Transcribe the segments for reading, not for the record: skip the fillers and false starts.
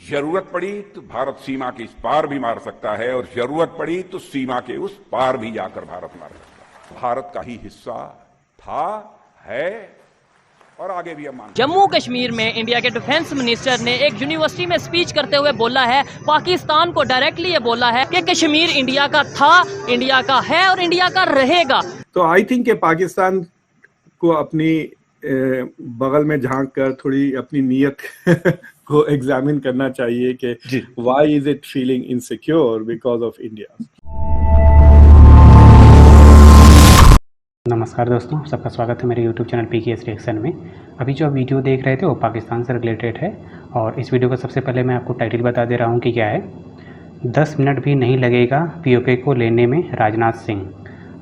जरूरत पड़ी तो भारत सीमा के इस पार भी मार सकता है और जरूरत पड़ी तो सीमा के उस पार भी जाकर भारत मार सकता है। भारत का ही हिस्सा था, है और आगे भी हम मानते हैं। जम्मू कश्मीर में इंडिया के डिफेंस मिनिस्टर ने एक यूनिवर्सिटी में स्पीच करते हुए बोला है, पाकिस्तान को डायरेक्टली ये बोला है कि कश्मीर इंडिया का था, इंडिया का है और इंडिया का रहेगा। तो आई थिंक कि पाकिस्तान को अपनी बगल में झांक कर थोड़ी अपनी नीयत को एग्जामिन करना चाहिए कि why is it feeling insecure because of India. नमस्कार दोस्तों, सबका स्वागत है मेरे YouTube चैनल PKS रिएक्शन में। अभी जो आप वीडियो देख रहे थे वो पाकिस्तान से रिलेटेड है और इस वीडियो का सबसे पहले मैं आपको टाइटल बता दे रहा हूँ कि क्या है। 10 मिनट भी नहीं लगेगा POK को लेने में राजनाथ सिंह।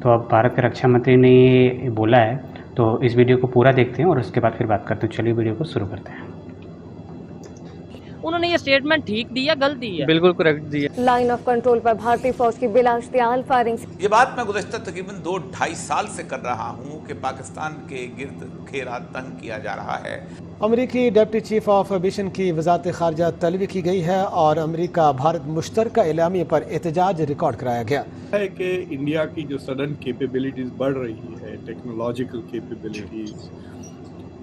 तो अब भारत के रक्षा मंत्री ने ये बोला है, तो इस वीडियो को पूरा देखते हैं और उसके बाद फिर बात करते हैं। चलिए वीडियो को शुरू करते हैं। उन्होंने ये स्टेटमेंट ठीक दी या गलत दी है? बिल्कुल करेक्ट दी है। लाइन ऑफ कंट्रोल पर भारतीय फौज की बिलाश्तियाल फायरिंग। ये बात मैं गुज़श्ता तकरीबन 2-2.5 साल से कर रहा हूँ कि पाकिस्तान के गिर्द घेरा तंग किया जा रहा है। अमेरिकी डिप्टी चीफ ऑफ मिशन की वजारत खारजा तलबी की गई है और अमेरिका भारत मुश्तरका एलामिया पर एहतजाज रिकॉर्ड कराया गया है कि इंडिया की जो सडन कैपेबिलिटीज बढ़ रही है, टेक्नोलॉजिकल कैपेबिलिटीज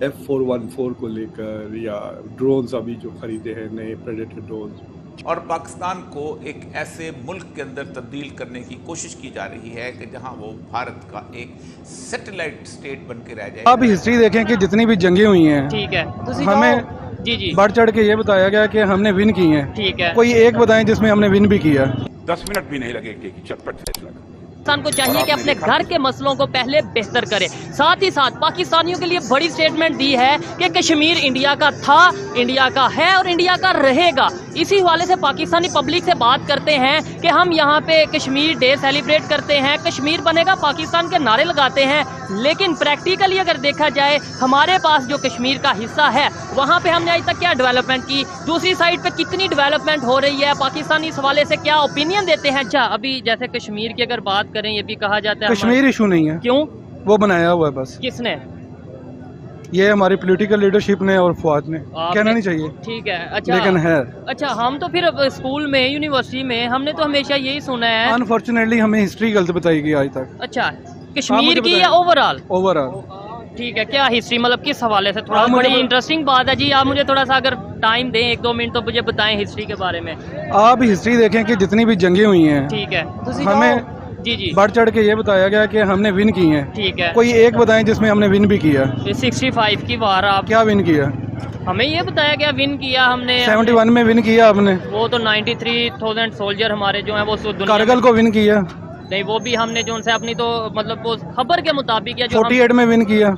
F414 को लेकर या ड्रोन्स अभी जो खरीदे हैं नए प्रेडेटर ड्रोन्स, और पाकिस्तान को एक ऐसे मुल्क के अंदर तब्दील करने की कोशिश की जा रही है कि जहां वो भारत का एक सैटेलाइट स्टेट बन के रह जाए। आप हिस्ट्री देखें कि जितनी भी जंगें हुई हैं, ठीक है, हमें जी बढ़ चढ़ के ये बताया गया कि हमने विन की हैं। ठीक है, कोई एक बताएं जिसमें हमने विन भी किया। 10 मिनट भी नहीं लगेंगे कि झटपट फैसला करें। पाकिस्तान को चाहिए कि अपने घर के मसलों को पहले बेहतर करे। साथ ही साथ पाकिस्तानियों के लिए बड़ी स्टेटमेंट दी है कि कश्मीर इंडिया का था, इंडिया का है और इंडिया का रहेगा। इसी हवाले से पाकिस्तानी पब्लिक से बात करते हैं कि हम यहाँ पे कश्मीर डे सेलिब्रेट करते हैं, कश्मीर बनेगा पाकिस्तान के नारे लगाते हैं, लेकिन प्रैक्टिकली अगर देखा जाए हमारे पास जो कश्मीर का हिस्सा है वहाँ पे हमने आज तक क्या डेवलपमेंट की, दूसरी साइड पे कितनी डेवलपमेंट हो रही है, पाकिस्तानी इस हवाले से क्या ओपिनियन देते हैं। अच्छा, अभी जैसे कश्मीर की अगर बात करें, ये भी कहा जाता है कश्मीर इशू नहीं है। क्यों? वो बनाया हुआ है बस। किसने? ये हमारी पॉलिटिकल लीडरशिप ने और फौज ने। कहना नहीं चाहिए, ठीक है। अच्छा, लेकिन है। अच्छा, हम तो फिर स्कूल में यूनिवर्सिटी में हमने तो हमेशा यही सुना है। अनफॉर्चुनेटली हमें हिस्ट्री गलत बताई गई आज तक। अच्छा, कश्मीर की या ओवरऑल? ओवरऑल। ठीक है, क्या हिस्ट्री मतलब किस हवाले से? थोड़ा बड़ी इंटरेस्टिंग बात है जी। आप मुझे थोड़ा सा अगर टाइम दें 1-2 मिनट तो मुझे बताएं हिस्ट्री के बारे में। आप हिस्ट्री देखें कि जितनी भी जंगें हुई हैं, ठीक है, हमें जी बढ़ चढ़ के ये बताया गया कि हमने विन की हैं। ठीक है, कोई एक बताएं जिसमें हमने विन भी किया। 65 की वार आप क्या विन किया? हमें ये बताया गया विन किया हमने 71 में विन किया आपने। वो तो 93,000 सोल्जर हमारे जो है वो कारगिल को विन किया। नहीं, वो भी हमने जो उनसे अपनी तो मतलब वो खबर के मुताबिक या जो 48 में विन किया।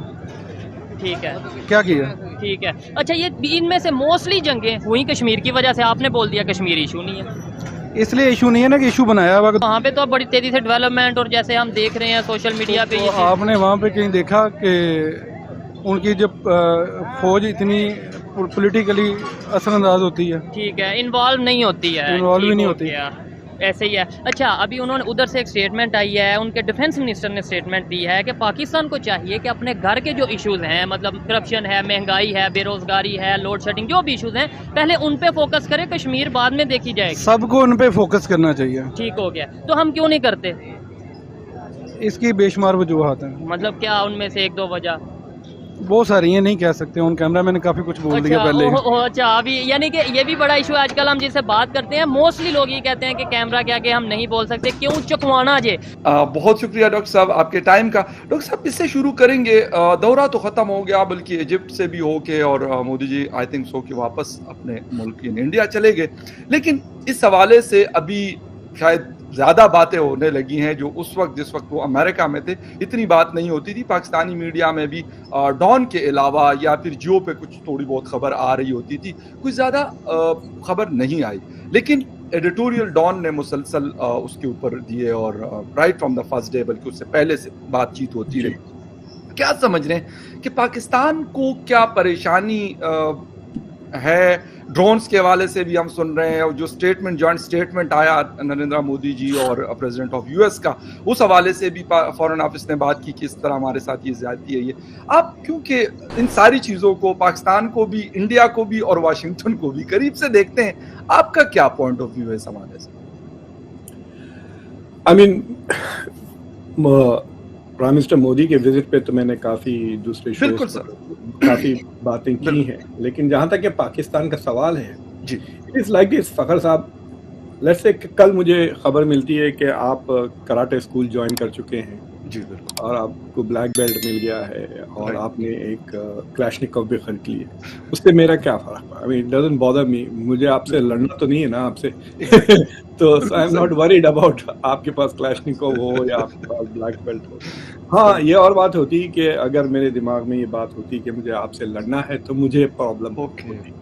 ठीक है, क्या किया? ठीक है। अच्छा, ये इनमें से मोस्टली जंगें हुई कश्मीर की वजह से। आपने बोल दिया कश्मीर इशू नहीं है, इसलिए इशू नहीं है ना कि इशू बनाया हुआ। वहाँ पे तो अब बड़ी तेजी से डेवलपमेंट और जैसे हम देख रहे हैं सोशल मीडिया पे तो आपने वहाँ पे कहीं देखा कि उनकी जब फौज इतनी पॉलिटिकली असरअंदाज होती है? ठीक है, इन्वॉल्व नहीं होती है। इन्वॉल्व ही नहीं होती है, ऐसे ही है। अच्छा, अभी उन्होंने उधर से एक स्टेटमेंट आई है, उनके डिफेंस मिनिस्टर ने स्टेटमेंट दी है कि पाकिस्तान को चाहिए कि अपने घर के जो इश्यूज हैं, मतलब करप्शन है, महंगाई है, बेरोजगारी है, लोड शेडिंग, जो भी इश्यूज हैं पहले उन पे फोकस करे, कश्मीर बाद में देखी जाएगी। सबको उन पे फोकस करना चाहिए। ठीक हो गया, तो हम क्यों नहीं करते? इसकी बेशुमार वजूहात हैं। मतलब क्या, उनमें से 1-2 वजह? बहुत सारी हैं, नहीं कह सकते। उन कैमरा मैंने काफी कुछ बोल दिया पहले। अच्छा, अभी यानी कि ये भी बड़ा इशू है आजकल। हम जिससे बात करते हैं मोस्टली लोग ये कहते हैं कि कैमरा के आगे हम नहीं बोल सकते। क्यों चुकवाना जे? बहुत शुक्रिया डॉक्टर साहब आपके टाइम का। डॉक्टर साहब, इससे शुरू करेंगे। दौरा तो खत्म हो गया, बल्कि इजिप्ट से भी होके और Modi ji I think so कि वापस अपने मुल्क इंडिया चले गए, लेकिन इस हवाले से अभी शायद ज़्यादा बातें होने लगी हैं। जो उस वक्त जिस वक्त वो अमेरिका में थे इतनी बात नहीं होती थी। पाकिस्तानी मीडिया में भी डॉन के अलावा या फिर जियो पे कुछ थोड़ी बहुत खबर आ रही होती थी, कुछ ज़्यादा खबर नहीं आई, लेकिन एडिटोरियल डॉन ने मुसलसल उसके ऊपर दिए और right from the first day, बल्कि उससे पहले से बातचीत होती रही। क्या समझ रहे हैं कि पाकिस्तान को क्या परेशानी है। ड्रोन्स के हवाले से भी हम सुन रहे हैं, और जो स्टेटमेंट, जॉइंट स्टेटमेंट आया नरेंद्र मोदी जी और प्रेसिडेंट ऑफ यूएस का, उस हवाले से भी फॉरेन ऑफिस ने बात की कि इस तरह हमारे साथ ये ज्यादती है। ये आप, क्योंकि इन सारी चीजों को, पाकिस्तान को भी, इंडिया को भी और वाशिंगटन को भी करीब से देखते हैं, आपका क्या पॉइंट ऑफ व्यू है इस हवाले से? I mean, prime minister Modi के विजिट पे तो मैंने काफी दूसरे शोज पर काफी बातें की हैं, लेकिन जहां तक ये पाकिस्तान का सवाल है जी, इट इज लाइक दिस। फखर साहब, लेट्स से कल मुझे खबर मिलती है कि आप कराटे स्कूल ज्वाइन कर चुके हैं जी, बिल्कुल, और आपको ब्लैक बेल्ट मिल गया है और आपने एक क्लैशनिकोव भी खरीद ली है, उससे मेरा क्या फर्क है? I mean, it doesn't bother me, मुझे आपसे लड़ना तो नहीं है ना आपसे तो I am not worried about आपके पास क्लैशनिकोव हो या आपके पास ब्लैक बेल्ट हो। हाँ, ये और बात होती कि अगर मेरे दिमाग में ये बात होती कि मुझे आपसे लड़ना है तो मुझे प्रॉब्लम होती।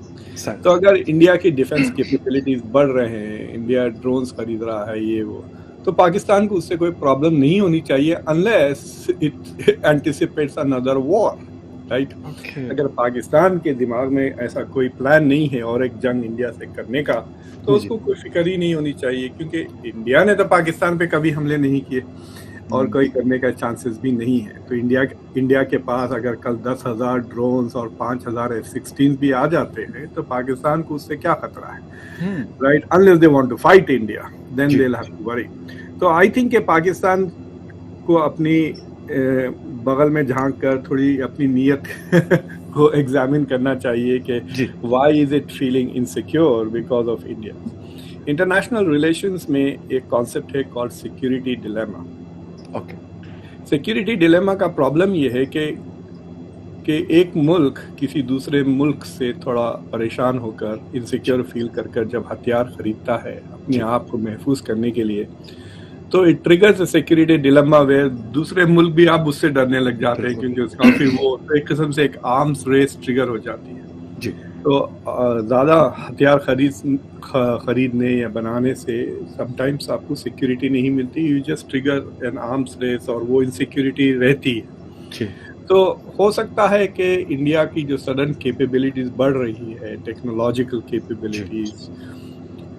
तो अगर इंडिया की डिफेंस कैपेबिलिटीज बढ़ रहे हैं, इंडिया ड्रोन्स खरीद रहा है, ये वो, तो पाकिस्तान को उससे कोई प्रॉब्लम नहीं होनी चाहिए unless it anticipates another war, right? अगर पाकिस्तान के दिमाग में ऐसा कोई प्लान नहीं है और एक जंग इंडिया से करने का, तो उसको कोई फिक्र ही नहीं होनी चाहिए, क्योंकि इंडिया ने तो पाकिस्तान पे कभी हमले नहीं किए और कोई करने का चांसेस भी नहीं है। तो इंडिया के पास अगर कल 10,000 ड्रोन्स और 5,000 F-16 भी आ जाते हैं तो पाकिस्तान को उससे क्या खतरा है, right? Unless they want to fight India, then they will have to worry. तो आई थिंक कि पाकिस्तान को अपनी बगल में झांक कर थोड़ी अपनी नीयत को एग्जामिन करना चाहिए कि why is it feeling insecure because of India. International relations में एक कॉन्सेप्ट है called security dilemma. Security dilemma का प्रॉब्लम ये है कि एक मुल्क किसी दूसरे मुल्क से थोड़ा परेशान होकर, इनसिक्योर फील कर जब हथियार खरीदता है अपने आप को महफूज करने के लिए, तो it triggers a security dilemma where दूसरे मुल्क भी आप उससे डरने लग जाते हैं, क्योंकि उसका फिर वो एक किस्म से एक आर्म्स रेस ट्रिगर हो जाती है जी। तो ज़्यादा हथियार खरीदने या बनाने से समटाइम्स आपको सिक्योरिटी नहीं मिलती, you just trigger an arms race और वो इनसिक्योरिटी रहती है। तो हो सकता है कि इंडिया की जो सडन कैपेबिलिटीज बढ़ रही है, टेक्नोलॉजिकल कैपेबिलिटीज,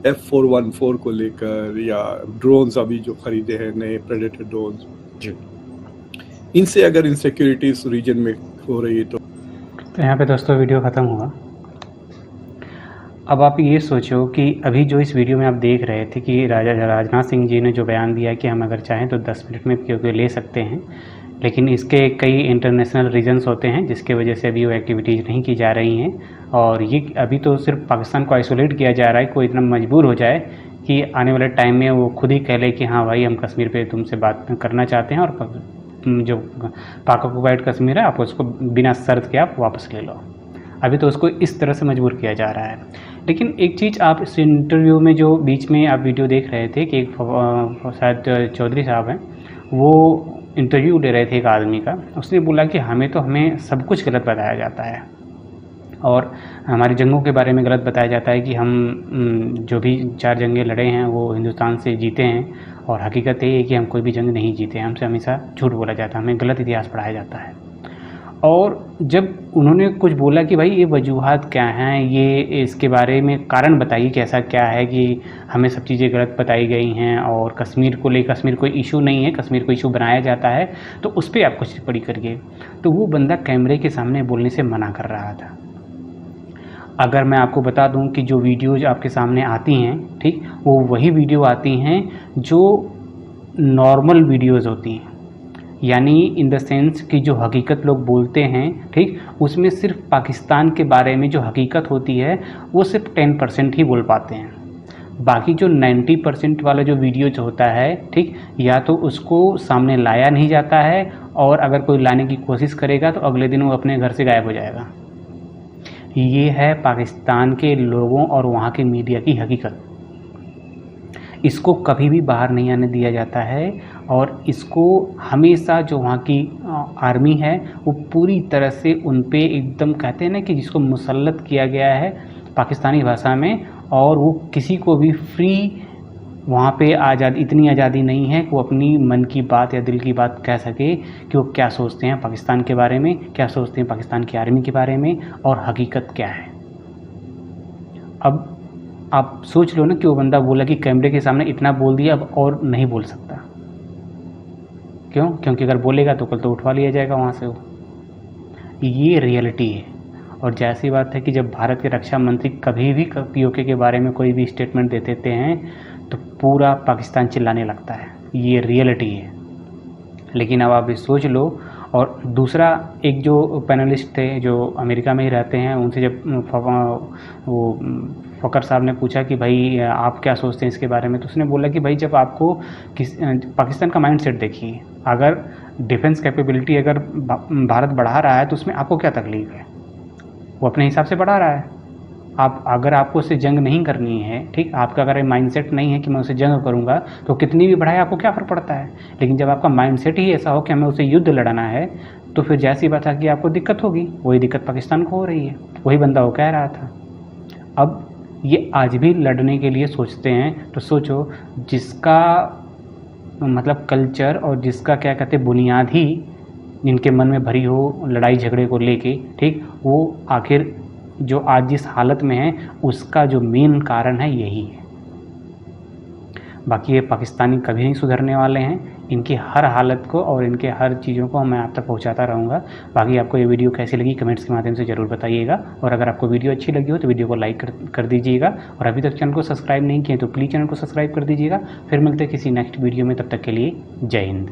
F414 को लेकर या ड्रोन्स अभी जो खरीदे हैं नए प्रेडेटर ड्रोन्स जी, इनसे अगर इनसिक्योरिटीज रीजन में हो रही है तो यहाँ पे दोस्तों वीडियो ख़त्म हुआ। अब आप ये सोचो कि अभी जो इस वीडियो में आप देख रहे थे कि राजनाथ सिंह जी ने जो बयान दिया कि हम अगर चाहें तो 10 मिनट में POK ले सकते हैं, लेकिन इसके कई इंटरनेशनल रीजंस होते हैं जिसके वजह से अभी वो एक्टिविटीज़ नहीं की जा रही हैं, और ये अभी तो सिर्फ पाकिस्तान को आइसोलेट किया जा रहा है। कोई इतना मजबूर हो जाए कि आने वाले टाइम में वो खुद ही कह ले कि हाँ भाई, हम कश्मीर पे तुमसे बात करना चाहते हैं और जो पाक ऑक्युपाइड कश्मीर है आप उसको बिना शर्त के आप वापस ले लो। अभी तो उसको इस तरह से मजबूर किया जा रहा है। लेकिन एक चीज़, आप इस इंटरव्यू में जो बीच में आप वीडियो देख रहे थे कि एक शायद चौधरी साहब हैं, वो इंटरव्यू ले रहे थे एक आदमी का, उसने बोला कि हमें सब कुछ गलत बताया जाता है और हमारी जंगों के बारे में गलत बताया जाता है कि हम जो भी 4 जंगें लड़े हैं वो हिंदुस्तान से जीते हैं, और हकीकत ये है कि हम कोई भी जंग नहीं जीते, हमसे हमेशा झूठ बोला जाता है, हमें गलत इतिहास पढ़ाया जाता है। और जब उन्होंने कुछ बोला कि भाई ये वजूहात क्या हैं, ये इसके बारे में कारण बताइए कि ऐसा क्या है कि हमें सब चीज़ें गलत बताई गई हैं और कश्मीर को ले, कश्मीर कोई इशू नहीं है, कश्मीर को इशू बनाया जाता है, तो उस पर आप कुछ टिप्पणी करिए। तो वो बंदा कैमरे के सामने बोलने से मना कर रहा था। अगर मैं आपको बता दूं कि जो वीडियोज आपके सामने आती हैं, ठीक, वो वही वीडियो आती हैं जो नॉर्मल वीडियोज़ होती हैं, यानी इन द सेंस कि जो हकीकत लोग बोलते हैं, ठीक, उसमें सिर्फ पाकिस्तान के बारे में जो हकीकत होती है वो सिर्फ 10% ही बोल पाते हैं। बाकी जो 90% वाला जो वीडियो जो होता है, ठीक, या तो उसको सामने लाया नहीं जाता है, और अगर कोई लाने की कोशिश करेगा तो अगले दिन वो अपने घर से गायब हो जाएगा। ये है पाकिस्तान के लोगों और वहाँ के मीडिया की हकीकत। इसको कभी भी बाहर नहीं आने दिया जाता है, और इसको हमेशा जो वहाँ की आर्मी है वो पूरी तरह से उन पे एकदम, कहते हैं ना कि जिसको मुसल्लत किया गया है पाकिस्तानी भाषा में, और वो किसी को भी फ्री वहाँ पे इतनी आज़ादी नहीं है कि वो अपनी मन की बात या दिल की बात कह सके कि वो क्या सोचते हैं पाकिस्तान के बारे में, क्या सोचते हैं पाकिस्तान की आर्मी के बारे में, और हकीकत क्या है। अब आप सोच लो ना कि वो बंदा बोला कि कैमरे के सामने इतना बोल दिया, अब और नहीं बोल सकता। क्यों? क्योंकि अगर बोलेगा तो कल तो उठवा लिया जाएगा वहाँ से। वो ये रियलिटी है। और जैसी बात है कि जब भारत के रक्षा मंत्री कभी भी पीओके के बारे में कोई भी स्टेटमेंट दे देते हैं तो पूरा पाकिस्तान चिल्लाने लगता है। ये रियलिटी है। लेकिन अब आप ये सोच लो। और दूसरा, एक जो पैनलिस्ट थे जो अमेरिका में ही रहते हैं, उनसे जब वो फ़खर साहब ने पूछा कि भाई आप क्या सोचते हैं इसके बारे में, तो उसने बोला कि भाई जब आपको पाकिस्तान का माइंडसेट देखिए, अगर डिफेंस कैपेबिलिटी अगर भारत बढ़ा रहा है तो उसमें आपको क्या तकलीफ़ है? वो अपने हिसाब से बढ़ा रहा है। अगर आपको उससे जंग नहीं करनी है, ठीक, आपका अगर माइंडसेट नहीं है कि मैं उसे जंग करूंगा, तो कितनी भी बढ़ाए आपको क्या फ़र्क पड़ता है। लेकिन जब आपका माइंडसेट ही ऐसा हो कि हमें उसे युद्ध लड़ना है, तो फिर जैसी बात है कि आपको दिक्कत होगी। वही दिक्कत पाकिस्तान को हो रही है। वही बंदा वो कह रहा था। अब ये आज भी लड़ने के लिए सोचते हैं, तो सोचो जिसका मतलब कल्चर और जिसका क्या कहते बुनियाद ही जिनके मन में भरी हो लड़ाई झगड़े को लेके, ठीक, वो आखिर जो आज जिस हालत में है उसका जो मेन कारण है यही है। बाकी ये पाकिस्तानी कभी नहीं सुधरने वाले हैं। इनकी हर हालत को और इनके हर चीज़ों को मैं आप तक पहुंचाता रहूँगा। बाकी आपको ये वीडियो कैसी लगी कमेंट्स के माध्यम से ज़रूर बताइएगा। और अगर आपको वीडियो अच्छी लगी हो तो वीडियो को लाइक कर दीजिएगा। और अभी तक चैनल को सब्सक्राइब नहीं किए तो प्लीज़ चैनल को सब्सक्राइब कर दीजिएगा। फिर मिलते हैं किसी नेक्स्ट वीडियो में। तब तक के लिए जय हिंद।